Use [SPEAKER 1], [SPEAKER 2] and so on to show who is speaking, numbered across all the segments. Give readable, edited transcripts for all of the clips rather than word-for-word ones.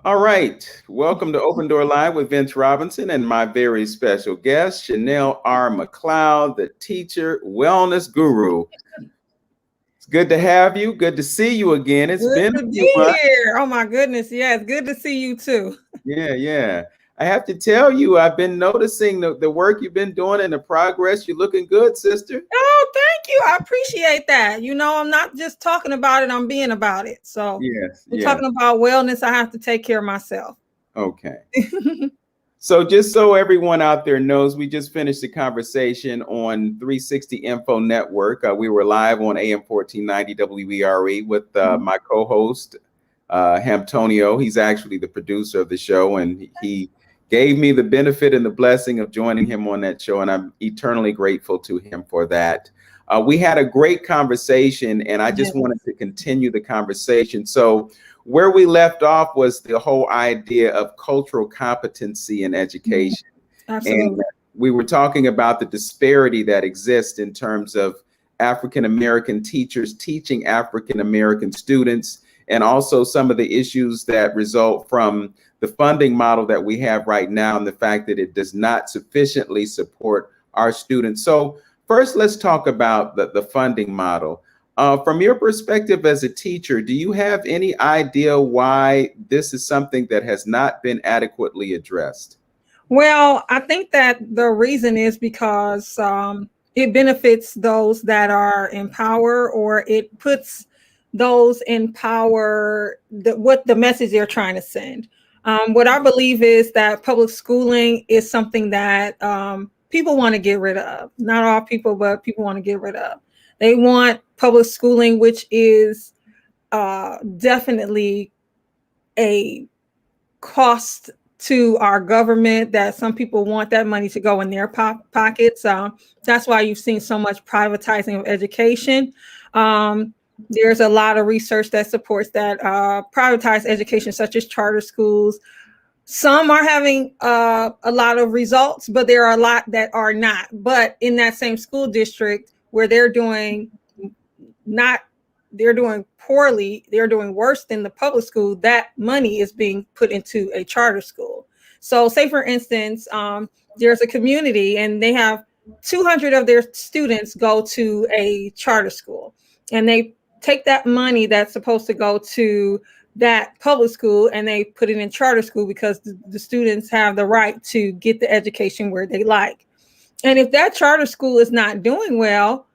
[SPEAKER 1] All right. Welcome to Open Door Live with Vince Robinson and my very special guest, Chanelle R. McCloud, the teacher wellness guru. It's good to have you. Good to see you again. It's
[SPEAKER 2] Good
[SPEAKER 1] been
[SPEAKER 2] to
[SPEAKER 1] a few
[SPEAKER 2] be
[SPEAKER 1] months.
[SPEAKER 2] here. Oh my goodness. Yes, good to see you too.
[SPEAKER 1] Yeah. I have to tell you, I've been noticing the work you've been doing and the progress. You're looking good, sister.
[SPEAKER 2] Oh, thank you. I appreciate that. I'm not just talking about it, I'm being about it. So we're
[SPEAKER 1] Yes.
[SPEAKER 2] talking about wellness. I have to take care of myself.
[SPEAKER 1] Okay. So just so everyone out there knows, we just finished the conversation on 360 Info Network. We were live on AM 1490 WERE with my co-host, Hamtonio. He's actually the producer of the show, and he gave me the benefit and the blessing of joining him on that show, and I'm eternally grateful to him for that. We had a great conversation, and I just wanted to continue the conversation. So where we left off was the whole idea of cultural competency in education.
[SPEAKER 2] Absolutely.
[SPEAKER 1] And we were talking about the disparity that exists in terms of African American teachers teaching African American students, and also some of the issues that result from the funding model that we have right now and the fact that it does not sufficiently support our students. So first, let's talk about the funding model. From your perspective as a teacher, do you have any idea why this is something that has not been adequately addressed?
[SPEAKER 2] Well, I think that the reason is because it benefits those that are in power, or it puts those in power, what the message they're trying to send. What I believe is that public schooling is something that people want to get rid of. Not all people, but people want to get rid of. They want public schooling, which is definitely a cost to our government, that some people want that money to go in their pockets. That's why you've seen so much privatizing of education. There's a lot of research that supports that privatized education, such as charter schools. Some are having a lot of results, but there are a lot that are not. But in that same school district where they're doing poorly, they're doing worse than the public school, that money is being put into a charter school. So say, for instance, there's a community and they have 200 of their students go to a charter school, and they take that money that's supposed to go to that public school and they put it in charter school because the students have the right to get the education where they like. And if that charter school is not doing well,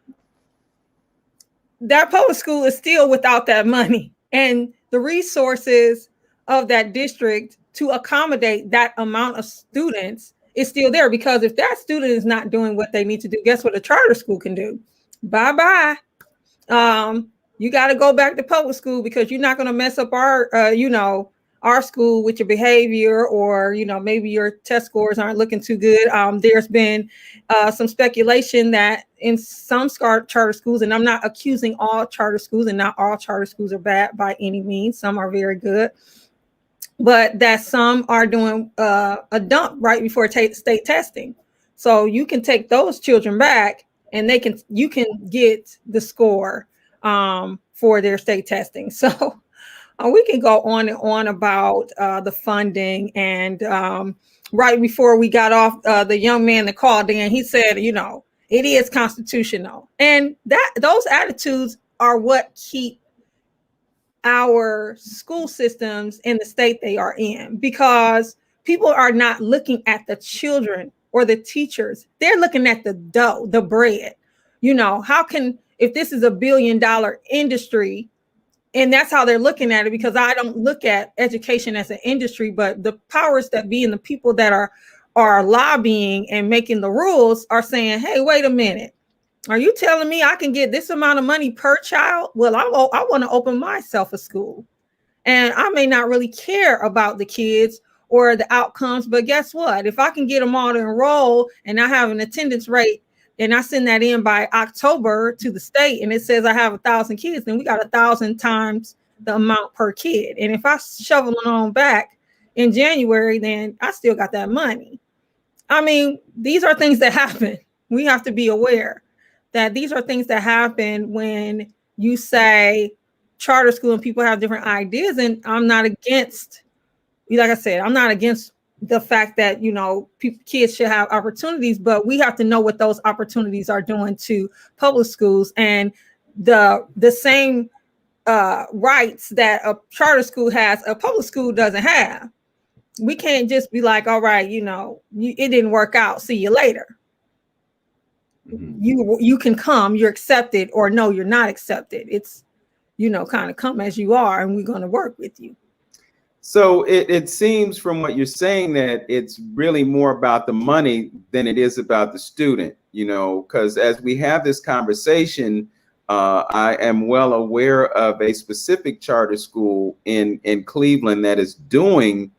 [SPEAKER 2] that public school is still without that money and the resources of that district to accommodate that amount of students is still there. Because if that student is not doing what they need to do, guess what a charter school can do? Bye-bye. You got to go back to public school because you're not going to mess up our school with your behavior, or maybe your test scores aren't looking too good. There's been some speculation that in some charter schools, and I'm not accusing all charter schools, and not all charter schools are bad by any means, some are very good, but that some are doing a dump right before state testing. So you can take those children back and you can get the score for their state testing. So we can go on and on about the funding. And right before we got off, the young man that called in, he said, it is constitutional. And those attitudes are what keep our school systems in the state they are in, because people are not looking at the children or the teachers. They're looking at the dough, the bread. If this is $1 billion industry, and that's how they're looking at it, because I don't look at education as an industry, but the powers that be and the people that are lobbying and making the rules are saying, hey, wait a minute. Are you telling me I can get this amount of money per child? Well, I want to open myself a school. And I may not really care about the kids or the outcomes, but guess what? If I can get them all to enroll and I have an attendance rate, and I send that in by October to the state, and it says I have 1,000 kids, then we got 1,000 times the amount per kid. And if I shovel it on back in January, then I still got that money. I mean, these are things that happen. We have to be aware that these are things that happen when you say charter school and people have different ideas. And I'm not against like I said, I'm not against the fact that, you know, kids should have opportunities, but we have to know what those opportunities are doing to public schools, and the same rights that a charter school has, a public school doesn't have. We can't just be like, all right, you know, it didn't work out, see you later. You can come, you're accepted, or no, you're not accepted. It's, you know, kind of come as you are, and we're going to work with you.
[SPEAKER 1] So it seems from what you're saying that it's really more about the money than it is about the student, you know, because as we have this conversation, I am well aware of a specific charter school in Cleveland that is doing,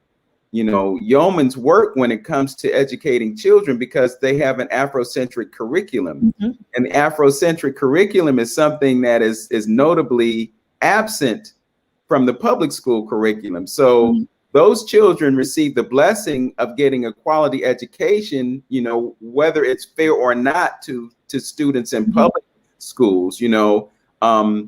[SPEAKER 1] you know, yeoman's work when it comes to educating children, because they have an Afrocentric curriculum. Mm-hmm. And the Afrocentric curriculum is something that is notably absent from the public school curriculum. So mm-hmm. those children receive the blessing of getting a quality education, you know, whether it's fair or not to students in mm-hmm. public schools, you know.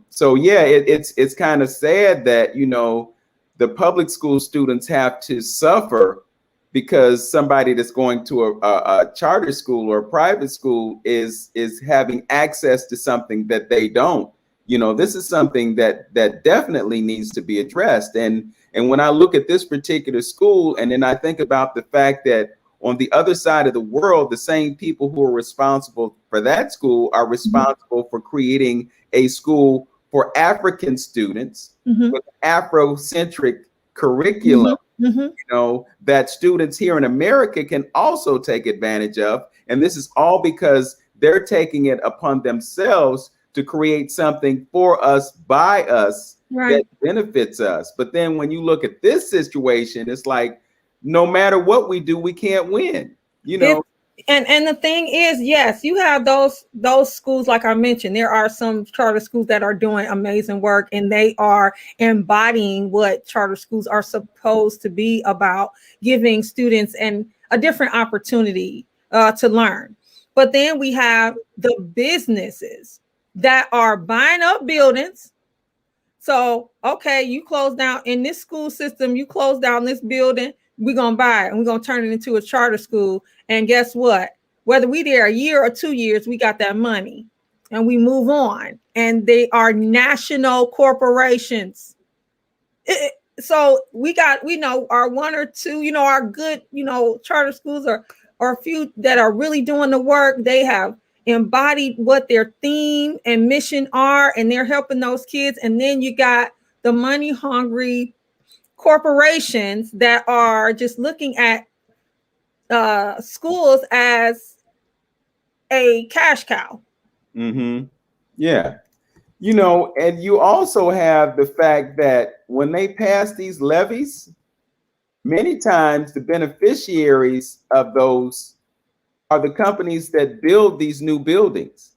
[SPEAKER 1] So yeah, it's kind of sad that, you know, the public school students have to suffer because somebody that's going to a charter school or a private school is having access to something that they don't. You know, this is something that definitely needs to be addressed. And when I look at this particular school, and then I think about the fact that on the other side of the world, the same people who are responsible for that school are responsible for creating a school for African students mm-hmm. with Afrocentric curriculum, mm-hmm. you know, that students here in America can also take advantage of. And this is all because they're taking it upon themselves to create something for us, by us, right. that benefits us. But then when you look at this situation, it's like, no matter what we do, we can't win, you know.
[SPEAKER 2] And the thing is, yes, you have those schools, like I mentioned, there are some charter schools that are doing amazing work, and they are embodying what charter schools are supposed to be about, giving students a different opportunity to learn. But then we have the businesses that are buying up buildings. So, okay, you close down in this school system, you close down this building, we're going to buy it and we're going to turn it into a charter school. And guess what? Whether we there a year or 2 years, we got that money and we move on. And they are national corporations. So we know our one or two, you know, our good, you know, charter schools or a few that are really doing the work. They have embodied what their theme and mission are, and they're helping those kids. And then you got the money hungry corporations that are just looking at schools as a cash cow.
[SPEAKER 1] Mm-hmm. Yeah. You know, and you also have the fact that when they pass these levies, many times the beneficiaries of those are the companies that build these new buildings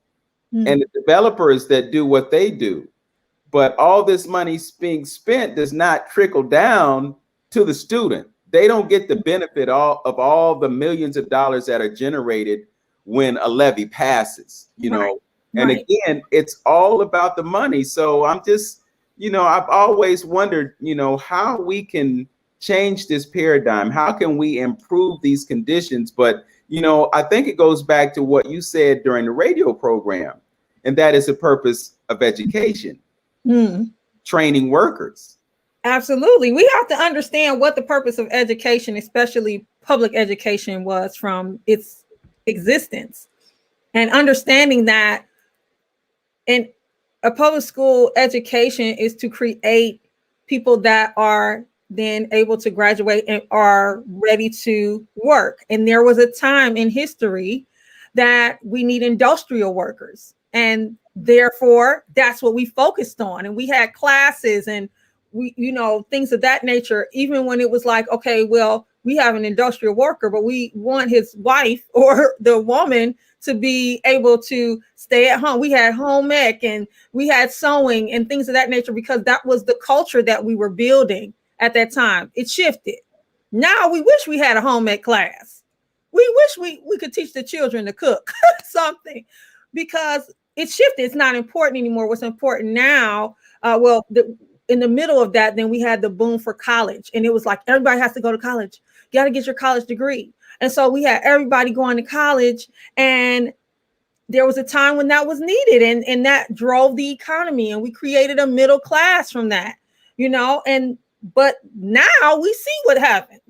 [SPEAKER 1] mm-hmm. and the developers that do what they do. But all this money being spent does not trickle down to the student. They don't get the benefit of all the millions of dollars that are generated when a levy passes, you know. Right. And right. again, it's all about the money. So I'm just, you know, I've always wondered, you know, how we can change this paradigm. How can we improve these conditions? But you know, I think it goes back to what you said during the radio program, and that is the purpose of education, training workers.
[SPEAKER 2] Absolutely. We have to understand what the purpose of education, especially public education, was from its existence, and understanding that in a public school education is to create people that are then able to graduate and are ready to work. And there was a time in history that we need industrial workers. And therefore, that's what we focused on. And we had classes and we, you know, things of that nature, even when it was like, okay, well, we have an industrial worker, but we want his wife or the woman to be able to stay at home. We had home ec and we had sewing and things of that nature, because that was the culture that we were building at that time. It shifted. Now we wish we had a home ec class. We wish we could teach the children to cook something, because it shifted. It's not important anymore. What's important now, in the middle of that, then we had the boom for college. And it was like, everybody has to go to college. You got to get your college degree. And so we had everybody going to college, and there was a time when that was needed, and that drove the economy, and we created a middle class from that, but now we see what happens.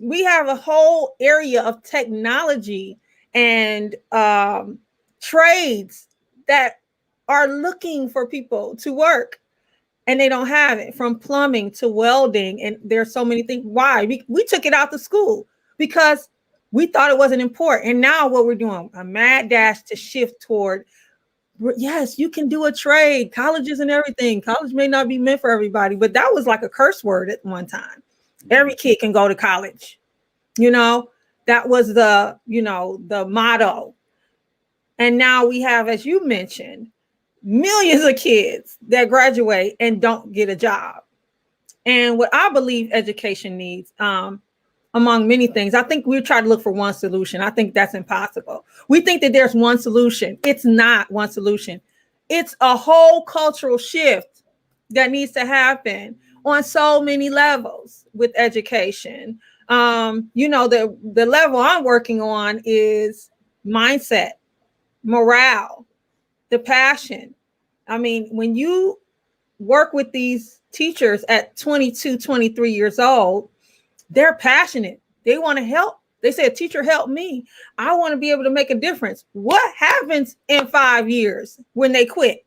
[SPEAKER 2] We have a whole area of technology and trades that are looking for people to work, and they don't have it, from plumbing to welding. And there's so many things. Why? We took it out to school because we thought it wasn't important. And now what we're doing, a mad dash to shift toward, yes, you can do a trade, colleges and everything. College may not be meant for everybody, but that was like a curse word at one time. Every kid can go to college. That was the motto. And now we have, as you mentioned, millions of kids that graduate and don't get a job. And what I believe education needs, among many things, I think we try to look for one solution. I think that's impossible. We think that there's one solution. It's not one solution. It's a whole cultural shift that needs to happen on so many levels with education. The level I'm working on is mindset, morale, the passion. I mean, when you work with these teachers at 22, 23 years old, they're passionate. They want to help. They say, teacher, help me. I want to be able to make a difference. What happens in 5 years when they quit?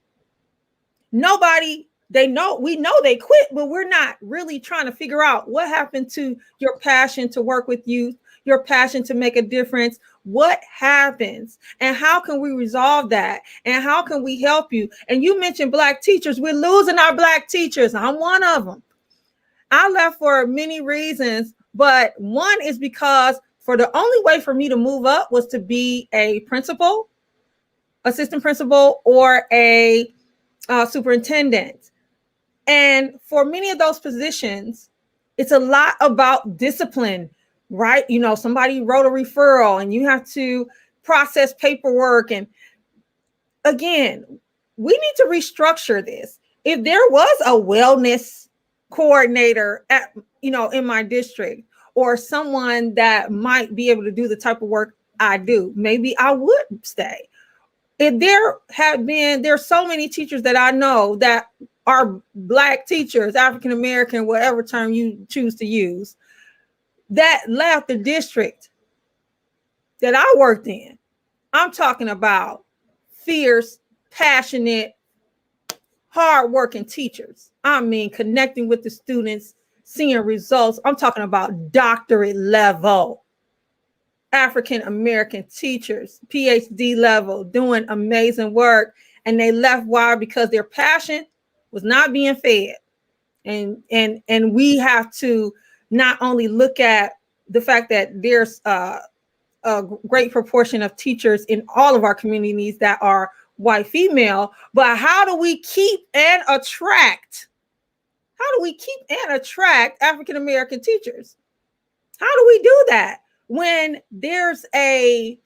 [SPEAKER 2] Nobody, we know they quit, but we're not really trying to figure out what happened to your passion to work with youth, your passion to make a difference. What happens, and how can we resolve that? And how can we help you? And you mentioned Black teachers. We're losing our Black teachers. I'm one of them. I left for many reasons, but one is because the only way for me to move up was to be a principal, assistant principal, or a superintendent. And for many of those positions, it's a lot about discipline, right? Somebody wrote a referral and you have to process paperwork. And again, we need to restructure this. If there was a wellness coordinator in my district, or someone that might be able to do the type of work I do, maybe I would stay. If there's so many teachers that I know that are Black teachers, African American, whatever term you choose to use, that left the district that I worked in. I'm talking about fierce, passionate, hardworking teachers. I mean, connecting with the students, seeing results. I'm talking about doctorate level African American teachers, PhD level, doing amazing work. And they left. Why? Because their passion was not being fed. And we have to not only look at the fact that there's a great proportion of teachers in all of our communities that are white female, but how do we keep and attract African American teachers? How do we do that when there's a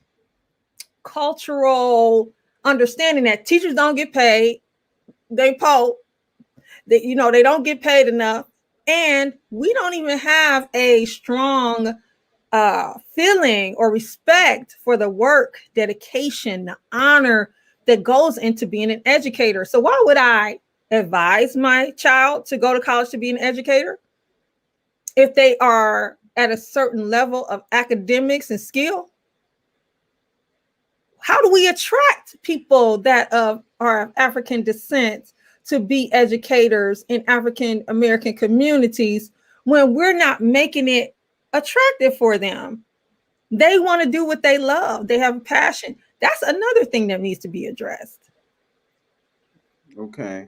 [SPEAKER 2] cultural understanding that teachers don't get paid, they don't get paid enough, and we don't even have a strong feeling or respect for the work, dedication, the honor that goes into being an educator? So why would I advise my child to go to college to be an educator if they are at a certain level of academics and skill? How do we attract people that are of African descent to be educators in African American communities when we're not making it attractive for them? They want to do what they love. They have a passion. That's another thing that needs to be addressed.
[SPEAKER 1] Okay.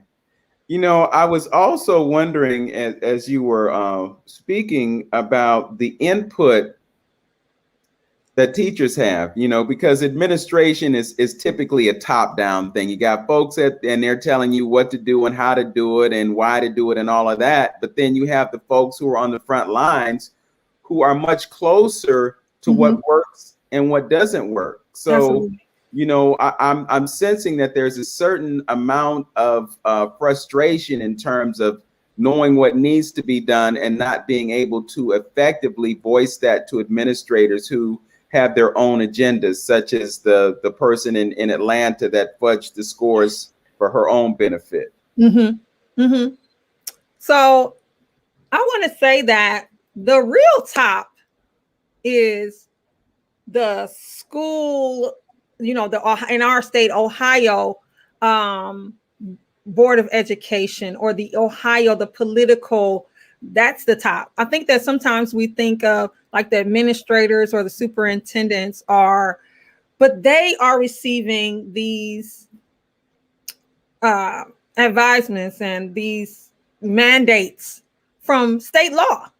[SPEAKER 1] I was also wondering, as you were speaking, about the input that teachers have, because administration is typically a top-down thing. You got folks and they're telling you what to do and how to do it and why to do it and all of that. But then you have the folks who are on the front lines who are much closer to what works and what doesn't work. So
[SPEAKER 2] Absolutely.
[SPEAKER 1] I'm sensing that there's a certain amount of frustration in terms of knowing what needs to be done and not being able to effectively voice that to administrators who have their own agendas, such as the person in Atlanta that fudged the scores for her own benefit.
[SPEAKER 2] Mm-hmm. Mm-hmm. So I want to say that the real top is the school, in our state, Ohio, Board of Education, or the political, that's the top. I think that sometimes we think of like the administrators or the superintendents but they are receiving these advisements and these mandates from state law.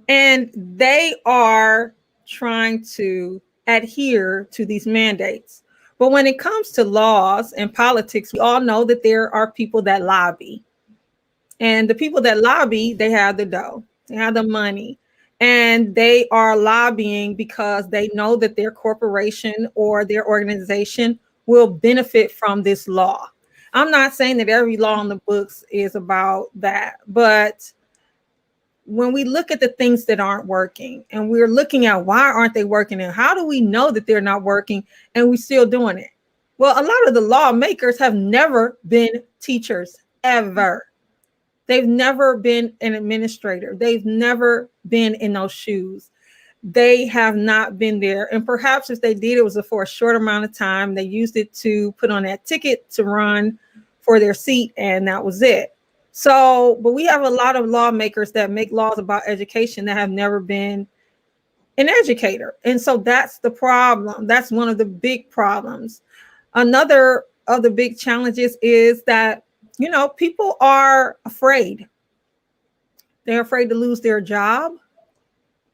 [SPEAKER 2] And they are trying to adhere to these mandates. But when it comes to laws and politics, we all know that there are people that lobby. And the people that lobby, they have the dough, they have the money, and they are lobbying because they know that their corporation or their organization will benefit from this law. I'm not saying that every law on the books is about that, but when we look at the things that aren't working and we're looking at why aren't they working and how do we know that they're not working and we're still doing it? Well, a lot of the lawmakers have never been teachers ever. They've never been an administrator. They've never been in those shoes. They have not been there. And perhaps if they did, it was for a short amount of time. They used it to put on that ticket to run for their seat, and that was it. So, but we have a lot of lawmakers that make laws about education that have never been an educator. And so that's the problem. That's one of the big problems. Another of the big challenges is that, people are afraid. They're afraid to lose their job.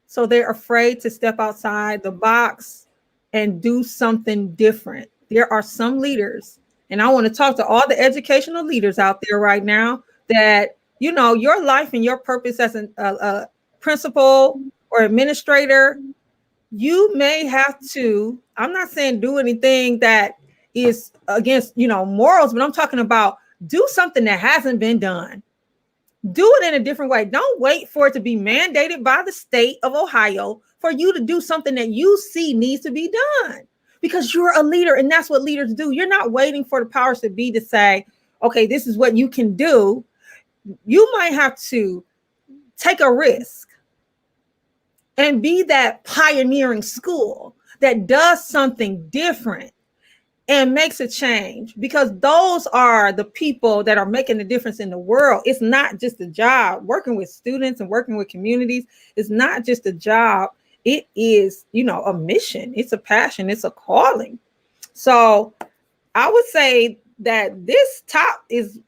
[SPEAKER 2] So they're afraid to step outside the box and do something different. There are some leaders, and I want to talk to all the educational leaders out there right now, that, your life and your purpose as a principal or administrator, you may have to, I'm not saying do anything that is against, morals, but I'm talking about do something that hasn't been done. Do it in a different way. Don't wait for it to be mandated by the state of Ohio for you to do something that you see needs to be done, because you're a leader and that's what leaders do. You're not waiting for the powers to be to say, okay, this is what you can do. You might have to take a risk and be that pioneering school that does something different and makes a change, because those are the people that are making the difference in the world. It's not just a job. Working with students and working with communities is not just a job. It is, a mission. It's a passion. It's a calling. So I would say that this top is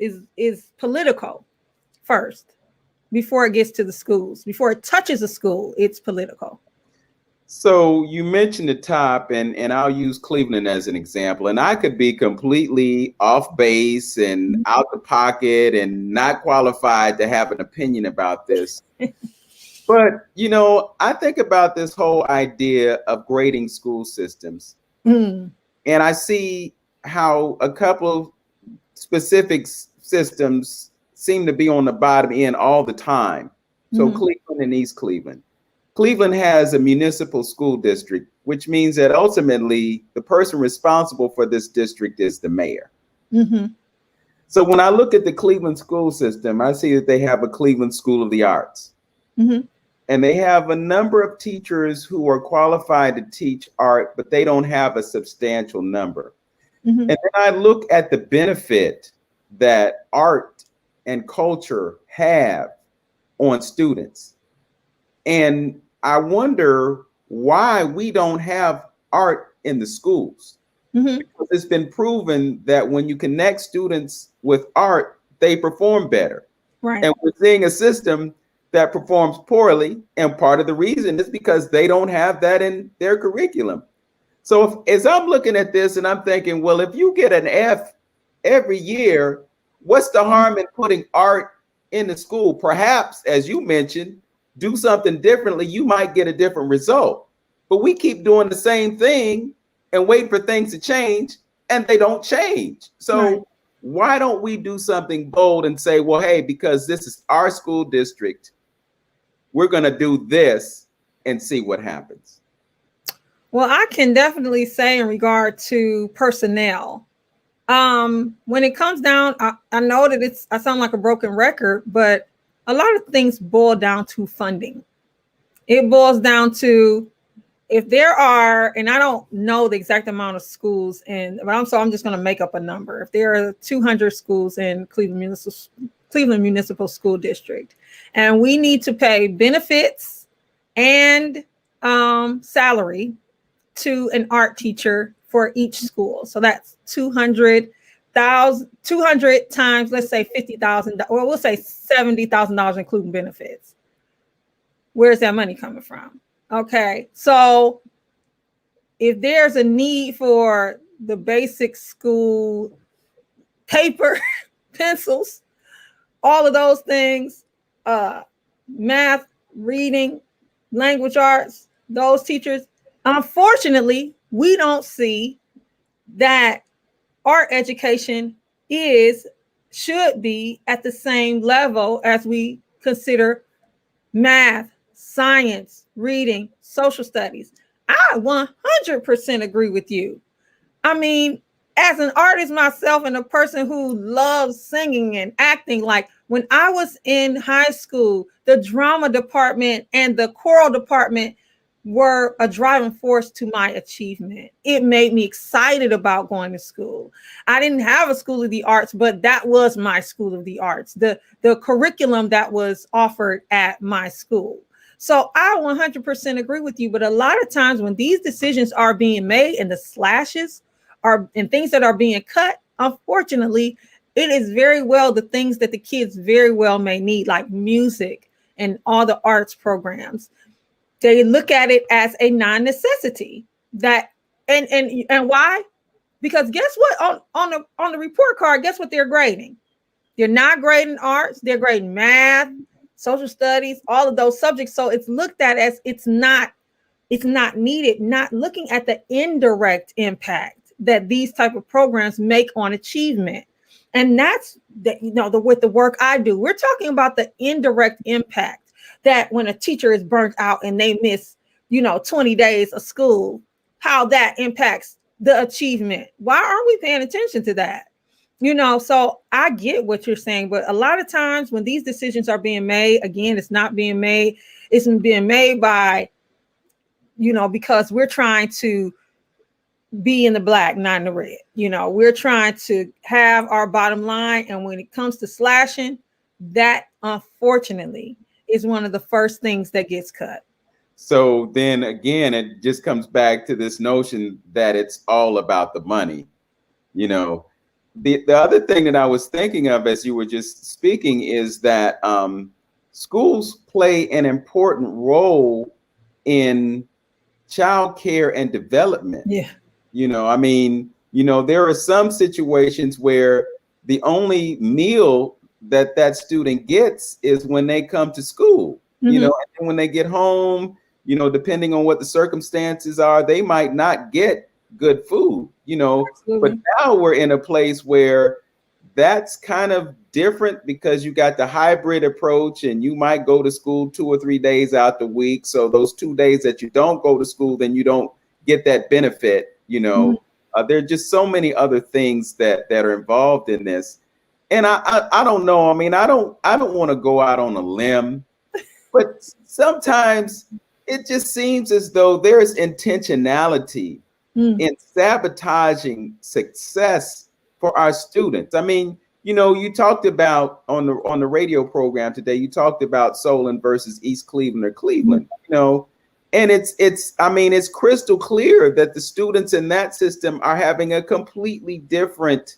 [SPEAKER 2] political first before it gets to the schools. Before it touches a school, it's political.
[SPEAKER 1] So you mentioned the top, and I'll use Cleveland as an example, and I could be completely off base and out the pocket and not qualified to have an opinion about this. But, I think about this whole idea of grading school systems. And I see how a couple specific systems seem to be on the bottom end all the time. So Cleveland and East Cleveland. Cleveland has a municipal school district, which means that ultimately the person responsible for this district is the mayor. So when I look at the Cleveland school system, I see that they have a Cleveland School of the Arts. And they have a number of teachers who are qualified to teach art, but they don't have a substantial number. And then I look at the benefit that art and culture have on students. And I wonder why we don't have art in the schools. Because it's been proven that when you connect students with art, they perform better.
[SPEAKER 2] Right.
[SPEAKER 1] And we're seeing a system that performs poorly. And part of the reason is because they don't have that in their curriculum. So as I'm looking at this and I'm thinking, well, if you get an F every year, what's the harm in putting art in the school? Perhaps, as you mentioned, do something differently, you might get a different result. But we keep doing the same thing and wait for things to change, and they don't change. So
[SPEAKER 2] Right.
[SPEAKER 1] why don't we do something bold and say, well, hey, because this is our school district, we're going to do this and see what happens.
[SPEAKER 2] Well, I can definitely say in regard to personnel, when it comes down, I know that I sound like a broken record, but a lot of things boil down to funding. It boils down to, if there are, and I don't know the exact amount of schools but I'm just going to make up a number. If there are 200 schools in Cleveland Municipal School District, and we need to pay benefits and salary to an art teacher for each school. So that's 200 times, let's say $50,000, or we'll say $70,000, including benefits. Where's that money coming from? Okay, so if there's a need for the basic school paper, pencils, all of those things, math, reading, language arts, those teachers, unfortunately, we don't see that art education should be at the same level as we consider math, science, reading, social studies. I 100% agree with you. I mean, as an artist myself and a person who loves singing and acting, like when I was in high school, the drama department and the choral department were a driving force to my achievement. It made me excited about going to school. I didn't have a school of the arts, but that was my school of the arts, the curriculum that was offered at my school. So I 100% agree with you. But a lot of times when these decisions are being made and the slashes and things that are being cut, unfortunately, it is very well the things that the kids very well may need, like music and all the arts programs. They look at it as a non-necessity. And why? Because guess what? On the report card, guess what they're grading? They're not grading arts, they're grading math, social studies, all of those subjects. So it's looked at as it's not needed, not looking at the indirect impact that these type of programs make on achievement. And that's with the work I do, we're talking about the indirect impact that when a teacher is burnt out and they miss, 20 days of school, how that impacts the achievement. Why aren't we paying attention to that? So I get what you're saying, but a lot of times when these decisions are being made, again, it's being made by, because we're trying to be in the black, not in the red. We're trying to have our bottom line. And when it comes to slashing, that unfortunately is one of the first things that gets cut.
[SPEAKER 1] So then again, it just comes back to this notion that it's all about the money. The other thing that I was thinking of as you were just speaking is that schools play an important role in child care and development.
[SPEAKER 2] Yeah.
[SPEAKER 1] There are some situations where the only meal that student gets is when they come to school, and when they get home, depending on what the circumstances are, they might not get good food,
[SPEAKER 2] Absolutely.
[SPEAKER 1] But now we're in a place where that's kind of different because you got the hybrid approach and you might go to school 2 or 3 days out the week. So those 2 days that you don't go to school, then you don't get that benefit, there are just so many other things that are involved in this. And I don't know. I mean, I don't want to go out on a limb, but sometimes it just seems as though there's intentionality in sabotaging success for our students. I mean, you talked about on the radio program today, you talked about Solon versus East Cleveland or Cleveland, and it's crystal clear that the students in that system are having a completely different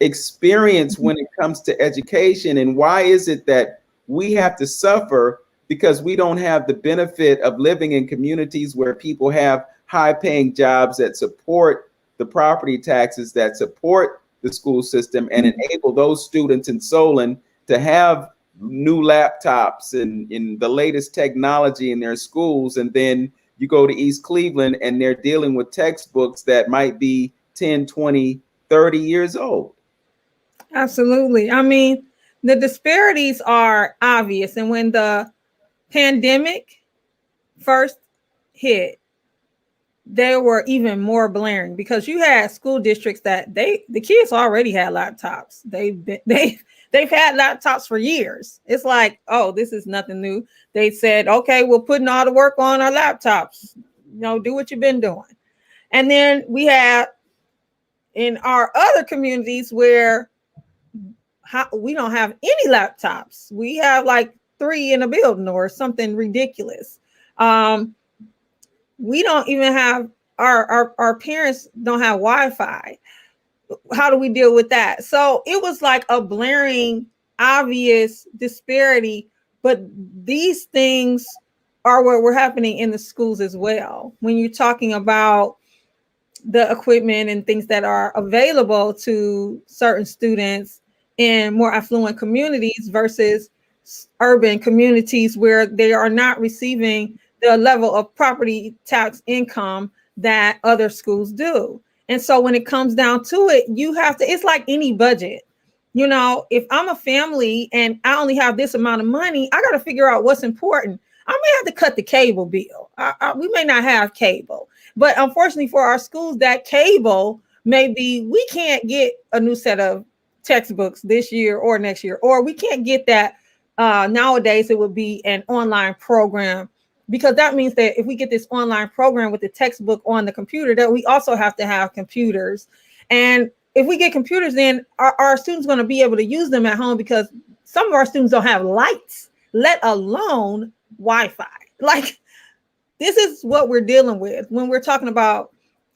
[SPEAKER 1] experience when it comes to education. And why is it that we have to suffer because we don't have the benefit of living in communities where people have high paying jobs that support the property taxes, that support the school system, and enable those students in Solon to have new laptops and in the latest technology in their schools, and then you go to East Cleveland and they're dealing with textbooks that might be 10, 20, 30 years old.
[SPEAKER 2] Absolutely. I mean, the disparities are obvious. And when the pandemic first hit, they were even more blaring because you had school districts that the kids already had laptops. They've had laptops for years. It's like, oh, this is nothing new. They said, okay, we're putting all the work on our laptops. Do what you've been doing. And then we have in our other communities where we don't have any laptops. We have like 3 in a building or something ridiculous. We don't even have our parents don't have Wi-Fi. How do we deal with that? So it was like a blaring, obvious disparity, but these things are what were happening in the schools as well. When you're talking about the equipment and things that are available to certain students in more affluent communities versus urban communities where they are not receiving the level of property tax income that other schools do. And so when it comes down to it, it's like any budget. If I'm a family and I only have this amount of money, I got to figure out what's important. I may have to cut the cable bill. We may not have cable, but unfortunately for our schools, that cable we can't get a new set of textbooks this year or next year, or we can't get that. Nowadays, it would be an online program, because that means that if we get this online program with the textbook on the computer, that we also have to have computers. And if we get computers, then our students going to be able to use them at home, because some of our students don't have lights, let alone Wi-Fi. Like, this is what we're dealing with when we're talking about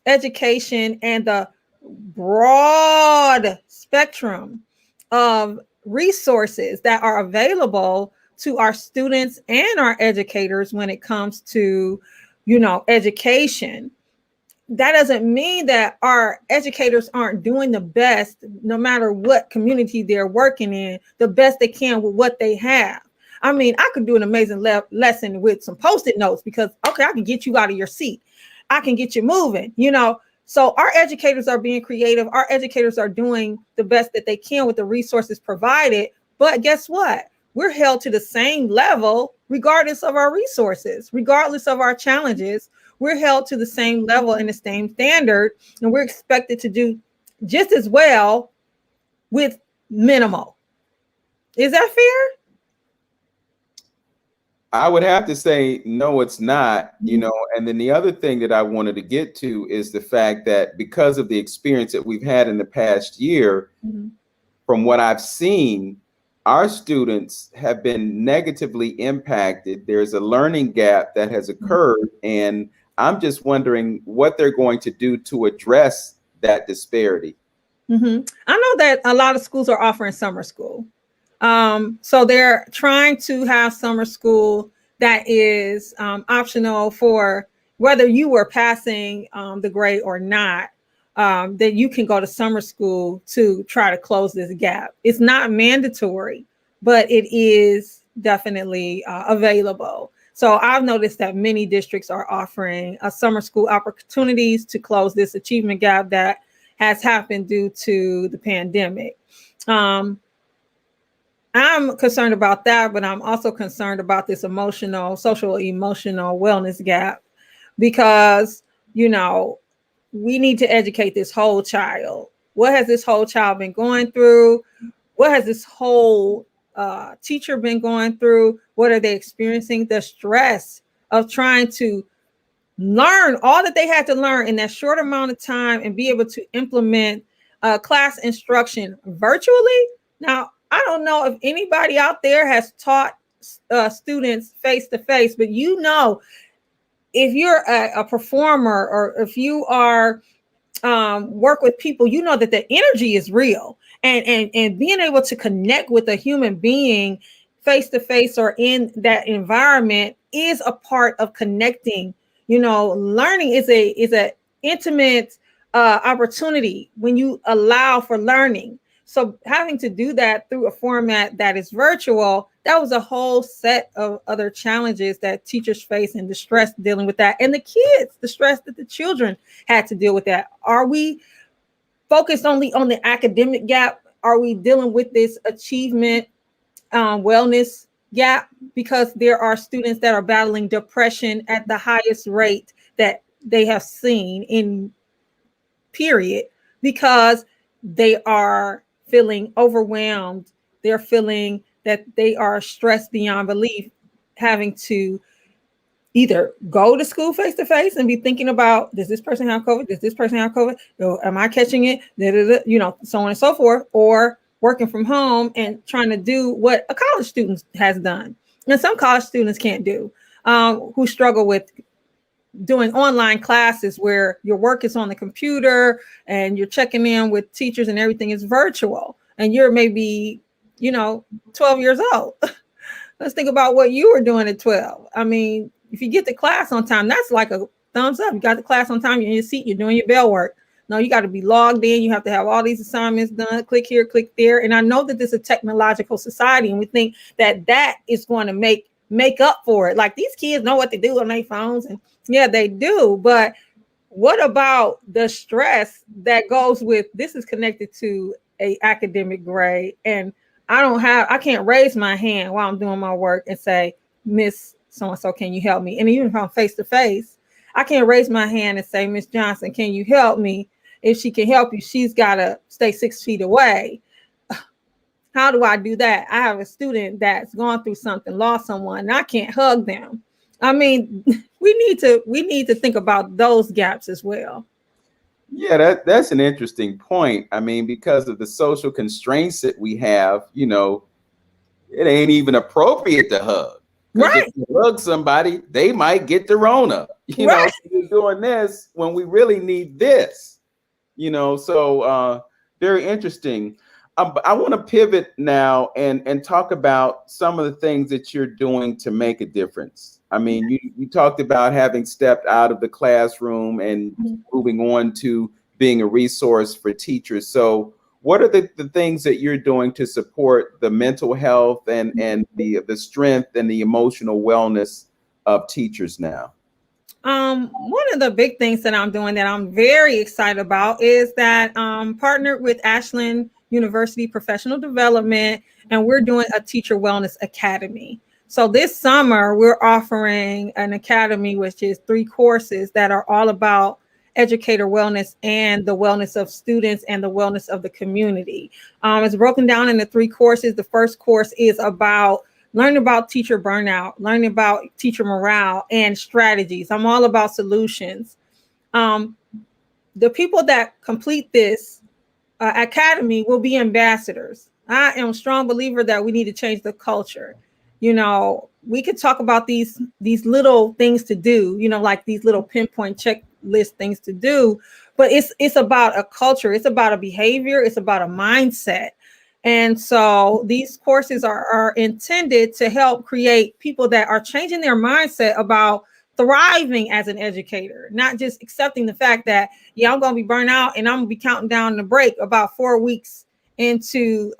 [SPEAKER 2] education and the broad spectrum of resources that are available to our students and our educators when it comes to, education. That doesn't mean that our educators aren't doing the best, no matter what community they're working in, the best they can with what they have. I mean, I could do an amazing lesson with some Post-it notes because, okay, I can get you out of your seat. I can get you moving, So our educators are being creative. Our educators are doing the best that they can with the resources provided. But guess what? We're held to the same level, regardless of our resources, regardless of our challenges. We're held to the same level and the same standard, and we're expected to do just as well with minimal. Is that fair?
[SPEAKER 1] I would have to say, no, it's not, and then the other thing that I wanted to get to is the fact that because of the experience that we've had in the past year, from what I've seen, our students have been negatively impacted. There's a learning gap that has occurred, and I'm just wondering what they're going to do to address that disparity.
[SPEAKER 2] I know that a lot of schools are offering summer school. So they're trying to have summer school that is optional for whether you were passing the grade or not, that you can go to summer school to try to close this gap. It's not mandatory, but it is definitely available. So I've noticed that many districts are offering summer school opportunities to close this achievement gap that has happened due to the pandemic. I'm concerned about that, but I'm also concerned about this social emotional wellness gap, because, we need to educate this whole child. What has this whole child been going through? What has this whole teacher been going through? What are they experiencing? The stress of trying to learn all that they had to learn in that short amount of time and be able to implement class instruction virtually. Now, I don't know if anybody out there has taught students face to face, but if you're a performer or if you are work with people, that the energy is real, and being able to connect with a human being face to face or in that environment is a part of connecting. Learning is a intimate opportunity when you allow for learning. So having to do that through a format that is virtual that was a whole set of other challenges that teachers face and the stress dealing with that. And the kids, the stress that the children had to deal with that. Are we focused only on the academic gap? Are we dealing with this achievement wellness gap? Because there are students that are battling depression at the highest rate that they have seen in period, because they are feeling overwhelmed. They're feeling that they are stressed beyond belief, having to either go to school face to face and be thinking about, does this person have COVID? Does this person have COVID? Am I catching it? You know, so on and so forth, or working from home and trying to do what a college student has done. And some college students can't do, who struggle with doing online classes where your work is on the computer and you're checking in with teachers and everything is virtual. And you're maybe, you know, 12 years old. Let's think about what you were doing at 12. I mean, if you get to class on time, that's like a thumbs up. You got the class on time, you're in your seat, you're doing your bell work. No, you got to be logged in. You have to have all these assignments done. Click here, click there. And I know that this is a technological society, and we think that that is going to make up for it. Like, these kids know what to do on their phones, and yeah, they do. But what about the stress that goes with this? Is connected to a academic grade, and I can't raise my hand while I'm doing my work and say, Miss so-and-so, can you help me? And even if I'm face to face, I can't raise my hand and say, Miss Johnson, can you help me? If she can help you, she's got to stay 6 feet away. How do I do that? I have a student that's gone through something, lost someone, and I can't hug them. I mean, we need to think about those gaps as well.
[SPEAKER 1] Yeah, that's an interesting point. I mean, because of the social constraints that we have, you know, it ain't even appropriate to hug. Because if you hug somebody, they might get the Rona. You know, so you're doing this when we really need this. You know, so very interesting. I want to pivot now and talk about some of the things that you're doing to make a difference. I mean, you talked about having stepped out of the classroom and moving on to being a resource for teachers. So what are the things that you're doing to support the mental health and the strength and the emotional wellness of teachers now?
[SPEAKER 2] One of the big things that I'm doing that I'm very excited about is that partnered with Ashland University Professional Development, and we're doing a Teacher Wellness Academy. So this summer, we're offering an academy, which is 3 courses that are all about educator wellness and the wellness of students and the wellness of the community. It's broken down into 3 courses. The first course is about learning about teacher burnout, learning about teacher morale and strategies. I'm all about solutions. The people that complete this academy will be ambassadors. I am a strong believer that we need to change the culture. You know, we could talk about these little things to do, you know, like these little pinpoint checklist things to do, but it's about a culture. It's about a behavior. It's about a mindset. And so these courses are intended to help create people that are changing their mindset about thriving as an educator, not just accepting the fact that, yeah, I'm going to be burnt out and I'm going to be counting down the break about 4 weeks into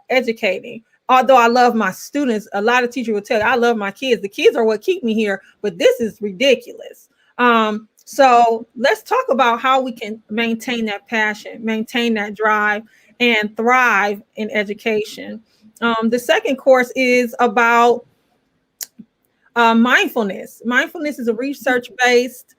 [SPEAKER 2] educating. Although I love my students, a lot of teachers will tell you, I love my kids. The kids are what keep me here, but this is ridiculous. So let's talk about how we can maintain that passion, maintain that drive, and thrive in education. The second course is about mindfulness. Mindfulness is a research-based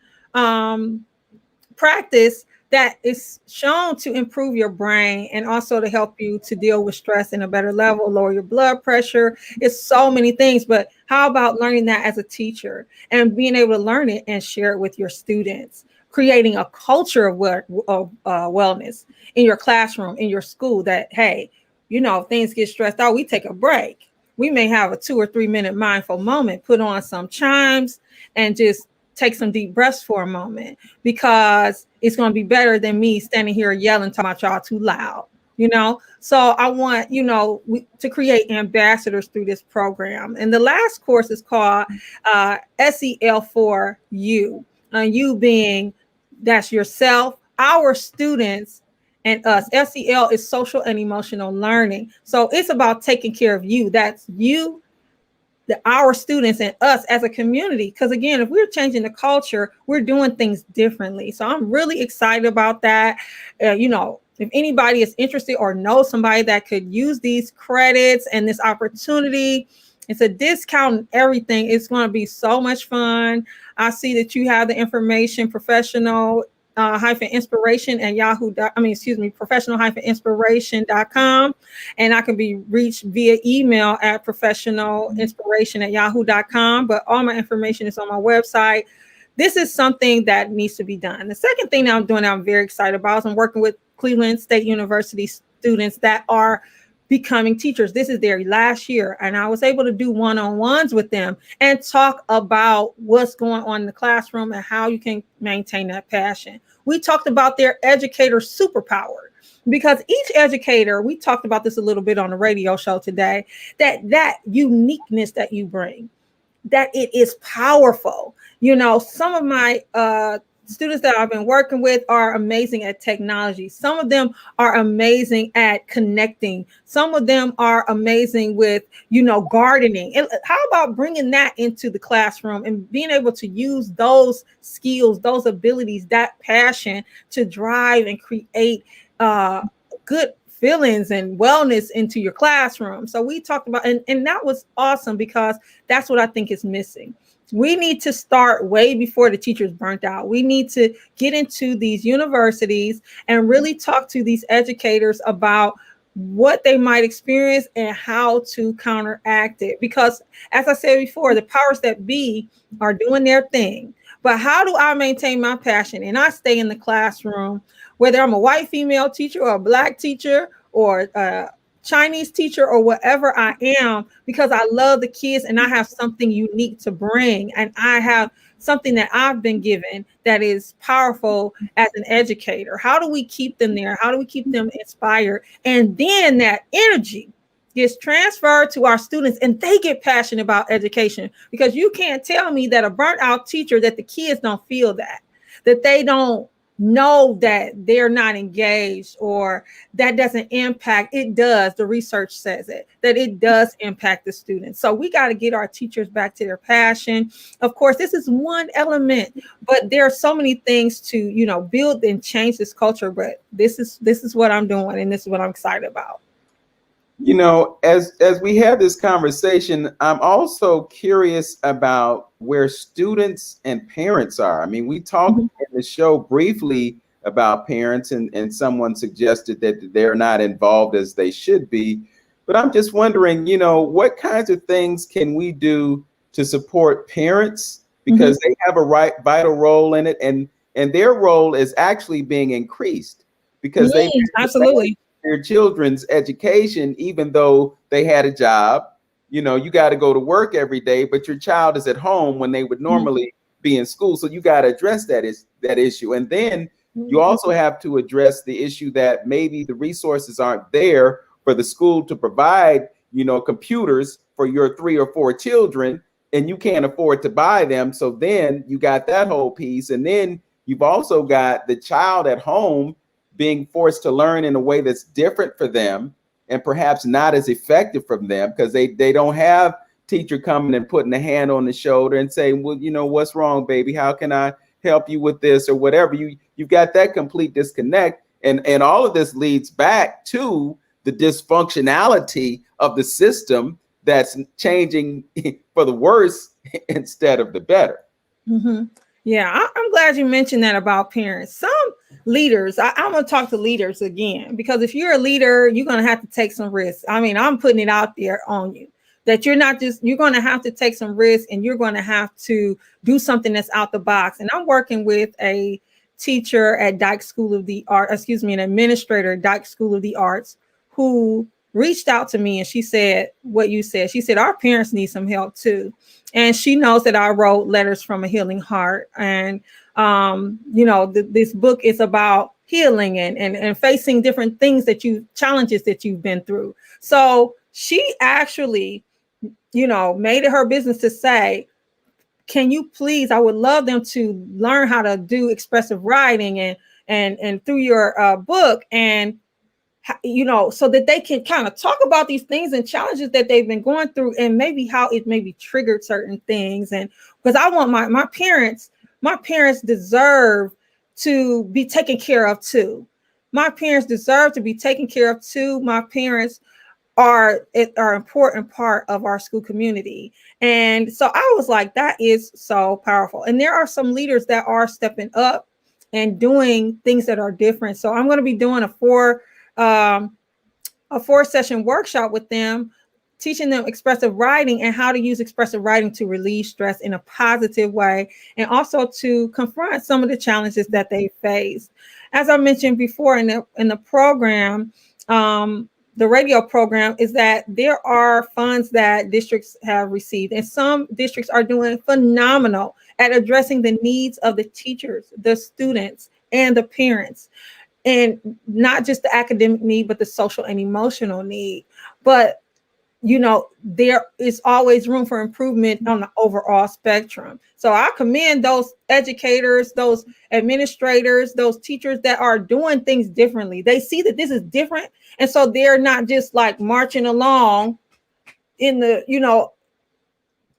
[SPEAKER 2] practice that is shown to improve your brain and also to help you to deal with stress in a better level, lower your blood pressure. It's so many things, but how about learning that as a teacher and being able to learn it and share it with your students, creating a culture of wellness in your classroom, in your school, that, hey, you know, if things get stressed out, we take a break. We may have a 2 or 3 minute mindful moment, put on some chimes and just take some deep breaths for a moment, because it's going to be better than me standing here yelling, talking about y'all too loud, you know? So I want, you know, to create ambassadors through this program. And the last course is called SEL for You. You being, that's yourself, our students, and us. SEL is social and emotional learning. So it's about taking care of you. That's you our students and us as a community. Because again, if we're changing the culture, we're doing things differently. So I'm really excited about that. If anybody is interested or knows somebody that could use these credits and this opportunity, it's a discount and everything. It's going to be so much fun. I see that you have the information, professional inspiration at professional-inspiration.com. And I can be reached via email at professionalinspiration@yahoo.com. But all my information is on my website. This is something that needs to be done. The second thing that I'm doing that I'm very excited about is I'm working with Cleveland State University students that are becoming teachers. This is their last year, and I was able to do one-on-ones with them and talk about what's going on in the classroom and how you can maintain that passion. We talked about their educator superpower, because each educator, we talked about this a little bit on the radio show today, that uniqueness that you bring, that it is powerful. Some of my students that I've been working with are amazing at technology. Some of them are amazing at connecting. Some of them are amazing with, gardening. And how about bringing that into the classroom and being able to use those skills, those abilities, that passion to drive and create good feelings and wellness into your classroom. So we talked about, and that was awesome, because that's what I think is missing. We need to start way before the teachers burnt out. We need to get into these universities and really talk to these educators about what they might experience and how to counteract it. Because as I said before, the powers that be are doing their thing. But how do I maintain my passion and I stay in the classroom, whether I'm a white female teacher or a Black teacher or Chinese teacher or whatever I am, because I love the kids and I have something unique to bring, and I have something that I've been given that is powerful as an educator. How do we keep them there? How do we keep them inspired? And then that energy gets transferred to our students and they get passionate about education, because you can't tell me that a burnt out teacher, that the kids don't feel that they don't know that they're not engaged, or that doesn't impact. It does. The research says that it does impact the students. So we got to get our teachers back to their passion. Of course, this is one element, but there are so many things to, build and change this culture. But this is what I'm doing, and this is what I'm excited about.
[SPEAKER 1] As we have this conversation, I'm also curious about where students and parents are. I mean, we talked in the show briefly about parents, and someone suggested that they're not involved as they should be. But I'm just wondering, what kinds of things can we do to support parents, because they have a vital role in it, and their role is actually being increased, because they
[SPEAKER 2] absolutely
[SPEAKER 1] their children's education, even though they had a job. You got to go to work every day, but your child is at home when they would normally be in school. So you got to address that issue. And then you also have to address the issue that maybe the resources aren't there for the school to provide, computers for your 3 or 4 children, and you can't afford to buy them. So then you got that whole piece. And then you've also got the child at home being forced to learn in a way that's different for them, and perhaps not as effective from them, because they don't have teacher coming and putting a hand on the shoulder and saying, well, what's wrong, baby? How can I help you with this or whatever? You've got that complete disconnect. And all of this leads back to the dysfunctionality of the system that's changing for the worse instead of the better.
[SPEAKER 2] Yeah, I'm glad you mentioned that about parents. Some leaders, I'm going to talk to leaders again, because if you're a leader, you're going to have to take some risks. I mean, I'm putting it out there on you that you're going to have to take some risks, and you're going to have to do something that's out the box. And I'm working with a teacher at Dyke School of the Arts, an administrator at Dyke School of the Arts, who reached out to me, and she said what you said. She said, our parents need some help too. And she knows that I wrote Letters from a Healing Heart. And, this book is about healing and facing different things challenges that you've been through. So she actually, made it her business to say, can you please, I would love them to learn how to do expressive writing and through your book, and so that they can kind of talk about these things and challenges that they've been going through, and maybe how it maybe triggered certain things. And because I want my parents deserve to be taken care of too. My parents deserve to be taken care of too. My parents are an important part of our school community. And so I was like, that is so powerful. And there are some leaders that are stepping up and doing things that are different. So I'm going to be doing a 4-session workshop with them, teaching them expressive writing and how to use expressive writing to relieve stress in a positive way, and also to confront some of the challenges that they face. As I mentioned before in the program, the radio program, is that there are funds that districts have received, and some districts are doing phenomenal at addressing the needs of the teachers, the students, and the parents, and not just the academic need, but the social and emotional need. But there is always room for improvement on the overall spectrum. So I commend those educators, those administrators, those teachers that are doing things differently. They see that this is different. And so they're not just like marching along in the,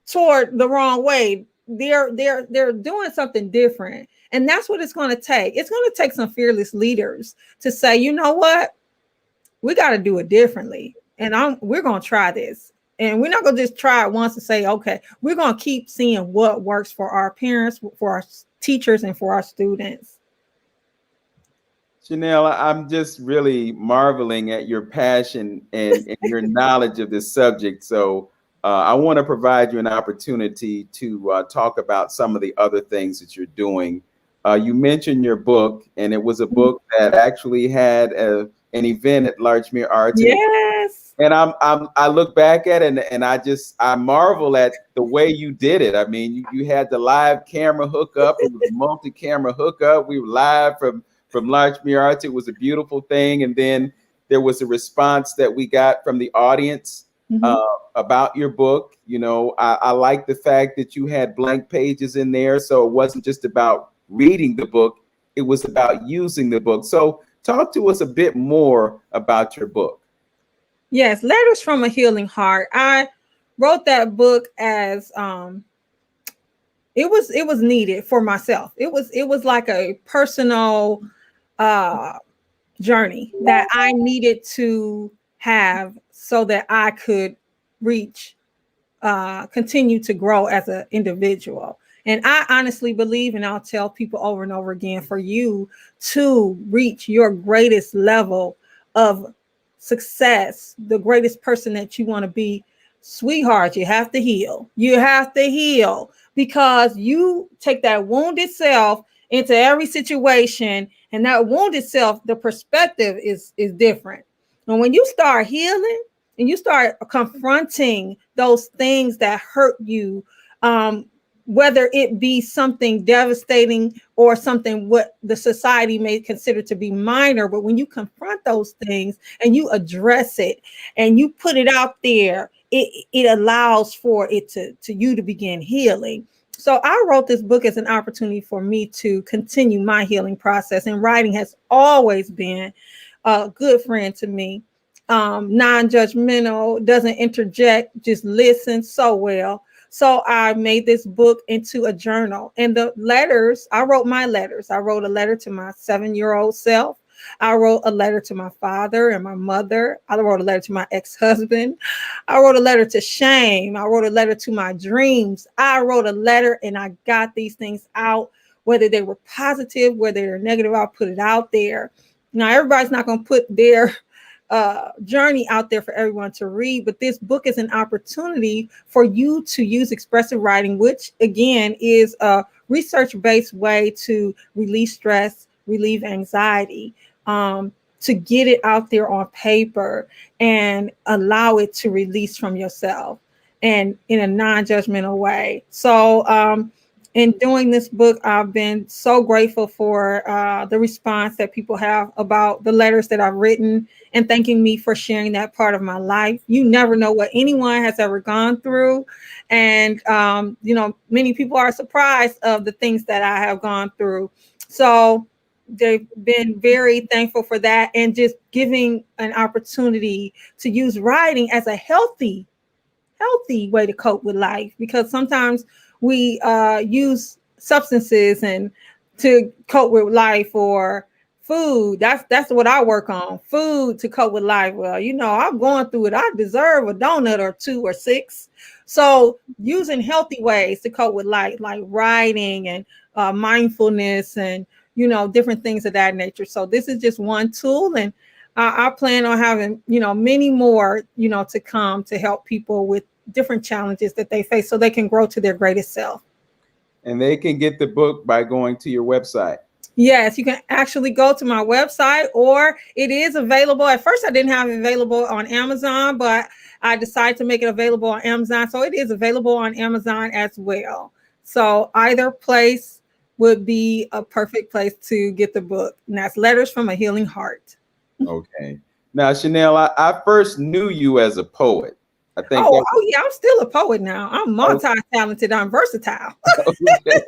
[SPEAKER 2] toward the wrong way. They're doing something different. And that's what it's going to take. It's going to take some fearless leaders to say, you know what? We got to do it differently. And we're going to try this. And we're not going to just try it once and say, okay, we're going to keep seeing what works for our parents, for our teachers, and for our students.
[SPEAKER 1] Chanelle, I'm just really marveling at your passion and your knowledge of this subject. So I want to provide you an opportunity to talk about some of the other things that you're doing. You mentioned your book, and it was a book that actually had an event at Larchmere Arts.
[SPEAKER 2] Yes.
[SPEAKER 1] And I look back at it, and I marvel at the way you did it. I mean, you had the live camera hookup, it was a multi-camera hookup. We were live from Larchmere Arts. It was a beautiful thing. And then there was a response that we got from the audience about your book. I like the fact that you had blank pages in there. So it wasn't just about reading the book, it was about using the book. So talk to us a bit more about your book.
[SPEAKER 2] Yes, Letters from a Healing Heart. I wrote that book as it was needed for myself. It was like a personal journey that I needed to have so that I could continue to grow as an individual. And I honestly believe, and I'll tell people over and over again, for you to reach your greatest level of success, the greatest person that you want to be, sweetheart, you have to heal. You have to heal, because you take that wounded self into every situation, and that wounded self, the perspective is different. And when you start healing and you start confronting those things that hurt you, whether it be something devastating or something what the society may consider to be minor, but when you confront those things and you address it and you put it out there, it allows for it to you to begin healing. So I wrote this book as an opportunity for me to continue my healing process, and writing has always been a good friend to me. Non-judgmental, doesn't interject, just listens so well. So I made this book into a journal, and the letters, I wrote my letters. I wrote a letter to my 7-year-old self. I wrote a letter to my father and my mother. I wrote a letter to my ex-husband. I wrote a letter to shame. I wrote a letter to my dreams. I wrote a letter, and I got these things out, whether they were positive, whether they're negative, I'll put it out there. Now, everybody's not going to put their journey out there for everyone to read, but this book is an opportunity for you to use expressive writing, which again is a research-based way to release stress, relieve anxiety, to get it out there on paper and allow it to release from yourself, and in a non-judgmental way. So in doing this book, I've been so grateful for the response that people have about the letters that I've written, and thanking me for sharing that part of my life. You never know what anyone has ever gone through. And, many people are surprised of the things that I have gone through. So they've been very thankful for that, and just giving an opportunity to use writing as a healthy way to cope with life, because sometimes we use substances and to cope with life, or food. That's what I work on, food to cope with life. Well, I'm going through it, I deserve a donut or two or six. So using healthy ways to cope with life, like writing and mindfulness, and different things of that nature. So this is just one tool, and I plan on having many more to come, to help people with different challenges that they face, so they can grow to their greatest self.
[SPEAKER 1] And they can get the book by going to your website.
[SPEAKER 2] Yes, you can actually go to my website, or it is available. At first, I didn't have it available on Amazon, but I decided to make it available on Amazon. So it is available on Amazon as well. So either place would be a perfect place to get the book. And that's Letters from a Healing Heart.
[SPEAKER 1] Okay. Now, Chanelle, I first knew you as a poet. I think.
[SPEAKER 2] Oh yeah, I'm still a poet now. I'm multi-talented. I'm versatile.
[SPEAKER 1] Okay.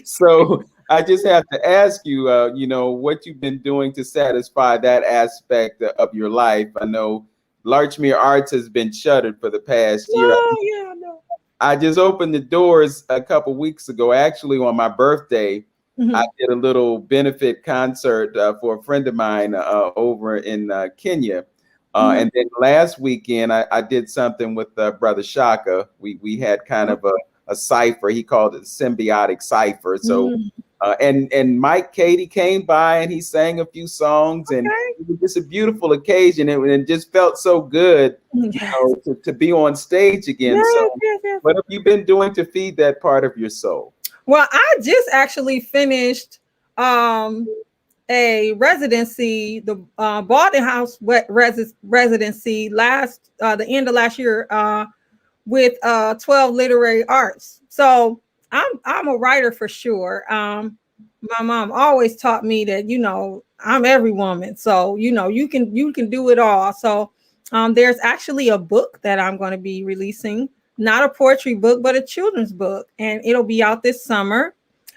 [SPEAKER 1] So I just have to ask you, what you've been doing to satisfy that aspect of your life. I know Larchmere Arts has been shuttered for the past year.
[SPEAKER 2] Oh yeah, no.
[SPEAKER 1] I just opened the doors a couple weeks ago, actually on my birthday.
[SPEAKER 2] Mm-hmm.
[SPEAKER 1] I did a little benefit concert for a friend of mine over in Kenya. And then last weekend, I did something with Brother Shaka. We had kind of a cipher. He called it symbiotic cipher. So, and Mike Cady came by and he sang a few songs, and it was just a beautiful occasion. And it just felt so good to be on stage again.
[SPEAKER 2] Yes.
[SPEAKER 1] What have you been doing to feed that part of your soul?
[SPEAKER 2] Well, I just actually finished a residency, the Baldwin House residency the end of last year with 12 literary arts. So I'm a writer for sure. My mom always taught me that I'm every woman, so you can do it all. So there's actually a book that I'm going to be releasing, not a poetry book, but a children's book, and it'll be out this summer.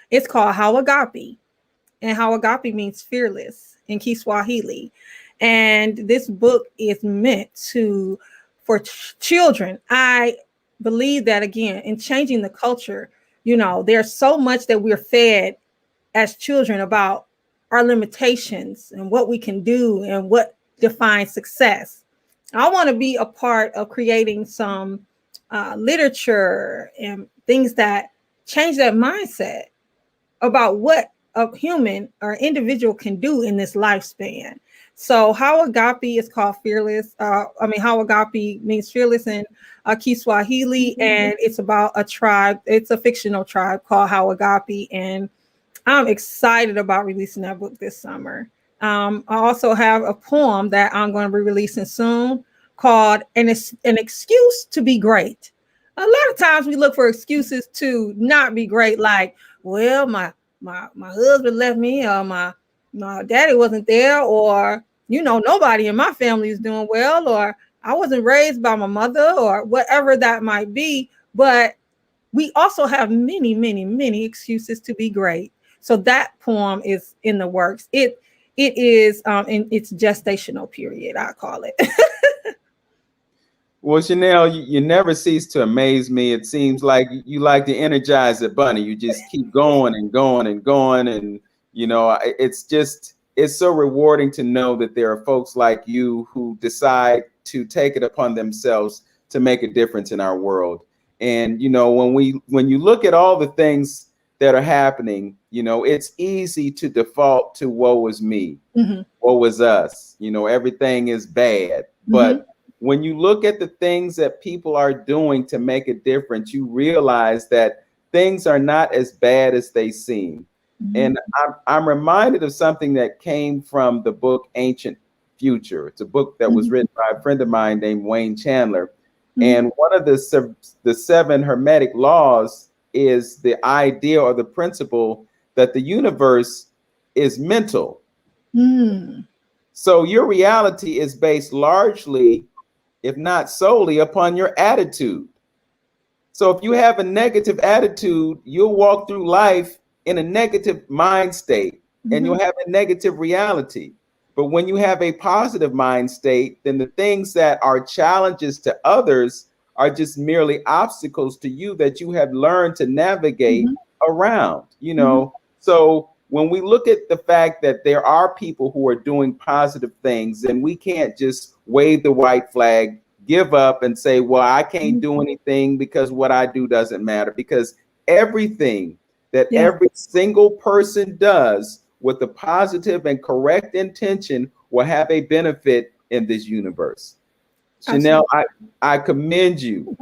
[SPEAKER 2] It's called Hawagapi. And Hawagapi means fearless in Kiswahili. And this book is meant for children. I believe that, again, in changing the culture, there's so much that we're fed as children about our limitations and what we can do and what defines success. I want to be a part of creating some literature and things that change that mindset about what a human or individual can do in this lifespan. So Hawagapi is called fearless. Hawagapi means fearless in Kiswahili, and it's about a tribe. It's a fictional tribe called Hawagapi, and I'm excited about releasing that book this summer. I also have a poem that I'm going to be releasing soon called an Excuse to Be Great. A lot of times we look for excuses to not be great, like, well, my husband left me, or my daddy wasn't there, or nobody in my family is doing well, or I wasn't raised by my mother, or whatever that might be. But we also have many, many, many excuses to be great. So that poem is in the works. It is in its gestational period, I call it.
[SPEAKER 1] Well, Chanelle, you never cease to amaze me. It seems like you like to energize the bunny. You just keep going and going and going. And, it's so rewarding to know that there are folks like you who decide to take it upon themselves to make a difference in our world. And, when you look at all the things that are happening, it's easy to default to woe is me, woe is us, everything is bad. But when you look at the things that people are doing to make a difference, you realize that things are not as bad as they seem. And I'm reminded of something that came from the book Ancient Future. It's a book that was written by a friend of mine named Wayne Chandler. And one of the 7 Hermetic laws is the idea or the principle that the universe is mental. So your reality is based largely, if not solely, upon your attitude. So if you have a negative attitude, you'll walk through life in a negative mind state. and you'll have a negative reality. But when you have a positive mind state, then the things that are challenges to others are just merely obstacles to you that you have learned to navigate around, you know. So when we look at the fact that there are people who are doing positive things, then we can't just wave the white flag, give up and say, well, I can't do anything because what I do doesn't matter, because everything that every single person does with the positive and correct intention will have a benefit in this universe. Chanelle, I commend you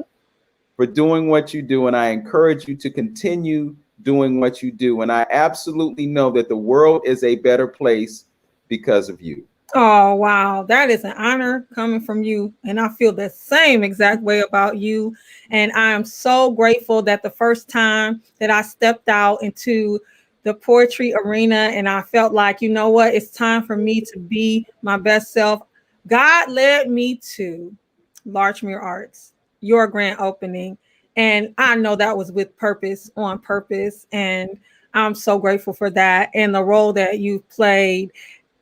[SPEAKER 1] for doing what you do, and I encourage you to continue doing what you do. And I absolutely know that the world is a better place because of you.
[SPEAKER 2] Oh, wow. That is an honor coming from you. And I feel the same exact way about you. And I am so grateful that the first time that I stepped out into the poetry arena and I felt like, you know what, it's time for me to be my best self. God led me to Larchmere Arts, your grand opening. And I know that was with purpose, on purpose. And I'm so grateful for that and the role that you've played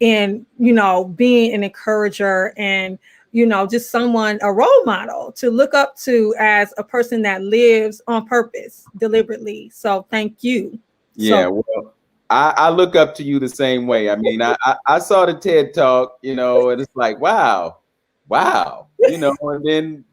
[SPEAKER 2] in, you know, being an encourager and, you know, just someone, a role model to look up to as a person that lives on purpose deliberately. So thank you.
[SPEAKER 1] Yeah, well, I look up to you the same way. I mean, I saw the TED Talk, you know, and it's like, wow, you know, and then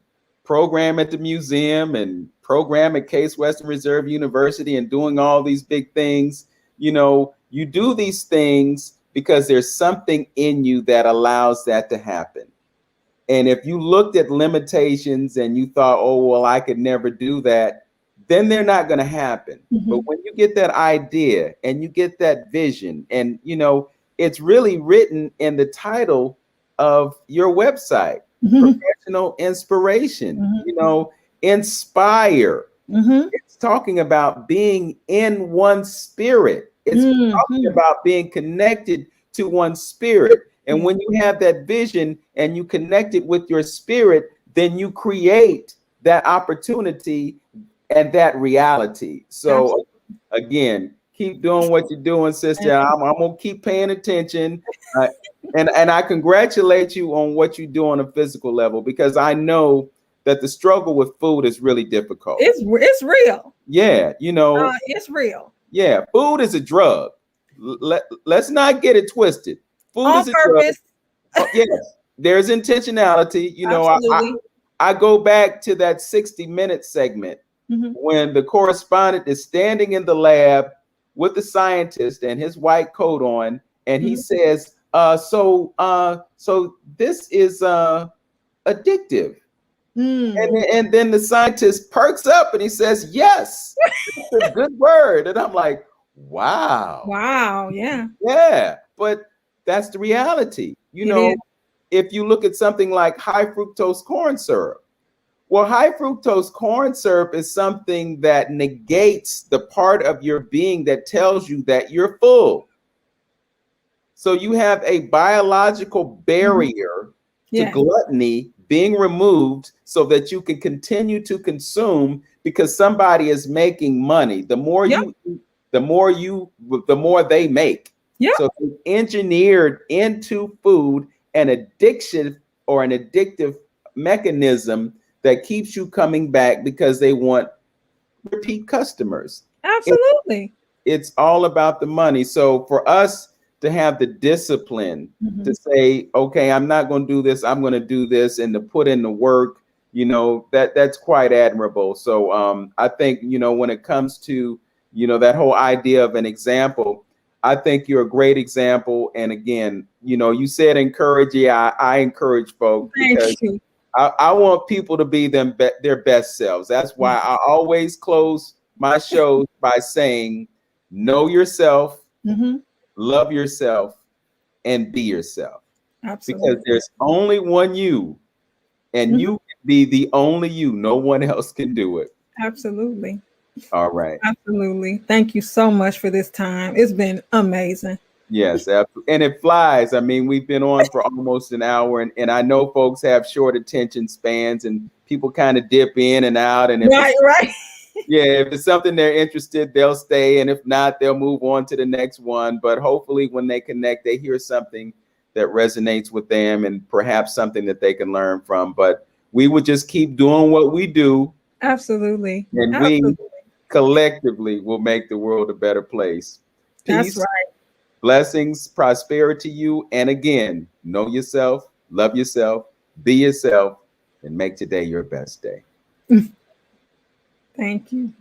[SPEAKER 1] program at the museum and program at Case Western Reserve University and doing all these big things. You know, you do these things because there's something in you that allows that to happen. And if you looked at limitations and you thought, oh, well, I could never do that, then they're not going to happen. But when you get that idea and you get that vision, and, you know, it's really written in the title of your website, professional inspiration, you know, inspire. It's talking about being in one spirit. It's talking about being connected to one spirit. And when you have that vision and you connect it with your spirit, then you create that opportunity and that reality. So again, keep doing what you're doing, sister. I'm gonna keep paying attention. And I congratulate you on what you do on a physical level, because I know that the struggle with food is really difficult.
[SPEAKER 2] It's real.
[SPEAKER 1] Yeah, you know,
[SPEAKER 2] it's real.
[SPEAKER 1] Yeah, food is a drug. Let's not get it twisted. Food
[SPEAKER 2] on
[SPEAKER 1] is a
[SPEAKER 2] purpose.
[SPEAKER 1] drug. Yes, there's intentionality. You know, I go back to that 60-minute segment when the correspondent is standing in the lab with the scientist and his white coat on, and he says, so this is addictive. And then the scientist perks up and he says, yes, it's a good word. And I'm like, wow. Yeah. But that's the reality. You know, if you look at something like high fructose corn syrup, well, high fructose corn syrup is something that negates the part of your being that tells you that you're full. So you have a biological barrier to gluttony being removed so that you can continue to consume, because somebody is making money. The more you eat, the more they make. So they engineered into food an addiction or an addictive mechanism that keeps you coming back because they want repeat customers.
[SPEAKER 2] Absolutely.
[SPEAKER 1] It's all about the money. So for us to have the discipline to say, okay, I'm not going to do this, I'm going to do this, and to put in the work, you know, that's quite admirable. So I think, you know, when it comes to, you know, that whole idea of an example, I think you're a great example. And again, you know, you said encourage. Yeah, I encourage folks because I want people to be their best selves. That's why I always close my shows by saying, know yourself, love yourself, and be yourself. Absolutely. Because there's only one you, and you can be the only you. No one else can do it.
[SPEAKER 2] Absolutely.
[SPEAKER 1] All right.
[SPEAKER 2] Absolutely. Thank you so much for this time. It's been amazing.
[SPEAKER 1] Yes, absolutely. And it flies. I mean, we've been on for almost an hour, and I know folks have short attention spans, and people kind of dip in and out. And
[SPEAKER 2] right.
[SPEAKER 1] Yeah, if it's something they're interested, they'll stay. And if not, they'll move on to the next one. But hopefully when they connect, they hear something that resonates with them and perhaps something that they can learn from. But we would just keep doing what we do.
[SPEAKER 2] Absolutely.
[SPEAKER 1] And we
[SPEAKER 2] Absolutely.
[SPEAKER 1] collectively will make the world a better place.
[SPEAKER 2] That's
[SPEAKER 1] Peace,
[SPEAKER 2] right.
[SPEAKER 1] blessings, prosperity to you. And again, know yourself, love yourself, be yourself, and make today your best day.
[SPEAKER 2] Thank you.